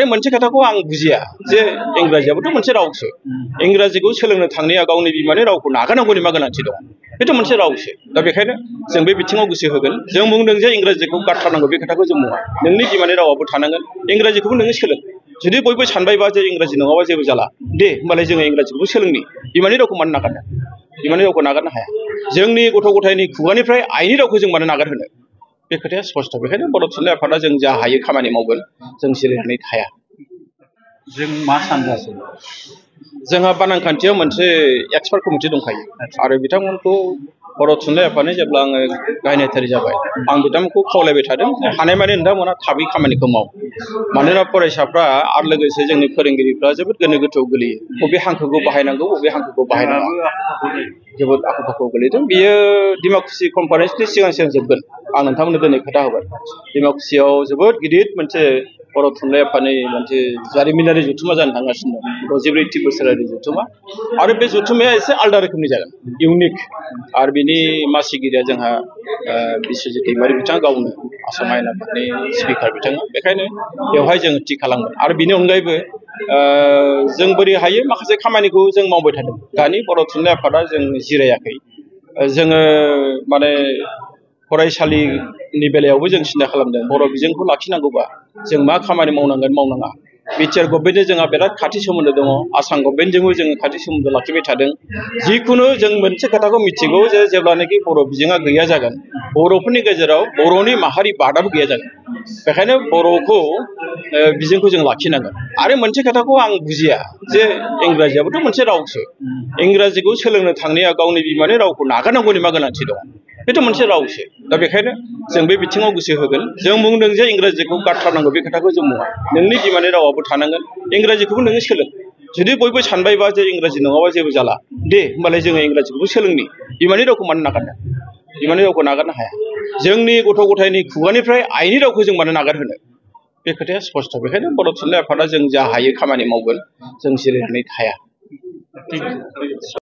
आरो मोनसे खोथाखौ आं बुजिया जे इंराजियाबोथ' मोनसे रावसो इंराजिखौ सोलोंनो थांनाया गावनि बिमानि रावखौ नागारनांगौनि मा गोनांथि दं बेथ' मोनसे रावसो दा बेखायनो जों बे बिथिङाव गोसो होगोन जों बुंदों जे इंराजिखौ गारथारनांगौ बे खोथाखौ जों बुङा नोंनि बिमानि रावाबो थानांगोन इंराजिखौबो नोङो सोलों जुदि बयबो सानबायबा जे इंराजि नङाबा जेबो जाला दे होमबालाय जोङो इंराजिखौबो सोलोंनि बिमानि रावखौ मानो नागारनो बिमानि रावखौ नागारनो हाया जोंनि गथ' गथायनि खुगानिफ्राय आइनि रावखौ जों मानो नागारहोनो बे खोथाया स्पष्ट बेखायनो बर' थुनलाइ आफादा जों जा हायो खामानि मावगोन जों जिरायनानै थाया जों मा सानगासिनो जोंहा बानानखान्थियाव मोनसे एक्सपार्ट कमिटि दंखायो आरो बिथांमोनखौ बर' थुनलाइ आफादनि जेब्ला आङो गाहाय नेहाथारि जाबाय आं बिथांमोनखौ खावलायबाय थादों हानायमानि नोंथांमोना थाबै खामानिखौ माव मानोना फरायसाफ्रा आरो लोगोसे जोंनि फोरोंगिरिफ्रा जोबोद गोनो गोथोआव गोलैयो बबे हांखोखौ बाहायनांगौ बबे हांखोखौ बाहायनाङा जोबोद आखा फाखायाव गोलैदों बियो डिमाकुसि कनफारेन्सनि सिगां सिगां जोबगोन आं नोंथांमोननो दिनै खोथा होबाय डिमाकुसियाव जोबोद गिदिर मोनसे बर' थुनलाइ आफादनि मोनसे जारिमिनारि जथुम्मा जानो थांगासिनो दं 64थि बोसोरारि जथुम्मा आरो बे जथुम्माया एसे आलदा रोखोमनि जागोन इउनिक आरो बिनि मासिगिरिया जोंहा बिस्वजित दैमारि बिथाङा गावनो आसाम आयेन आफादनि स्पिकार बिथाङा बेखायनो बेवहाय जोङो थि खालामगोन आरो बिनि अनगायैबो जों बोरै हायो माखासे खामानिखौ जों मावबाय थादों दानि बर' थुनलाइ आफादा जों जिरायाखै जोङो माने फरायसालिनि बेलायावबो जों सिन्था खालामदों बर' बिजोंखौ लाखिनांगौबा जों मा खामानि मावनांगोन मावनाङा बिटिआर गभर्नमेन्टजों जोंहा बिराद खाथि सोमोन्दो दङ आसाम गभर्नमेन्टजोंबो जोङो खाथि सोमोन्दो लाखिबाय थादों जिखुनु जों मोनसे खोथाखौ मिथिगौ जे जेब्लानाखि बर' बिजोङा गैया जागोन बर'फोरनि गेजेराव बर'नि माहारि बादाबो गैया जागोन बेखायनो बर'खौ बिजोंखौ जों लाखिनांगोन आरो मोनसे खोथाखौ आं बुजिया जे इंराजियाबोथ' मोनसे रावसो इंराजिखौ सोलोंनो थांनाया गावनि बिमानि रावखौ नागारनांगौनि मा गोनांथि दं बेथ' मोनसे रावसो दा बेखायनो जों बे बिथिङाव गोसो होगोन जों बुंदों जे इंराजिखौ गारथारनांगौ बे खोथाखौ जों बुङा नोंनि बिमानि रावाबो थानांगोन इंराजिखौबो नोङो सोलों जुदि बयबो सानबायबा जे इंराजि नङाबा जेबो जाला दे होमबालाय जोङो इंराजिखौबो सोलोंनि बिमानि रावखौ मानो नागारनो बिमानि रावखौ नागारनो हाया जोंनि गथ' गथायनि खुगानिफ्राय आइनि रावखौ जों मानो नागारहोनो बे खोथाया स्पष्ट बेखायनो बर' थुनलाइ आफादा जों जा हायो खामानि मावगोन जों जिरायनानै थाया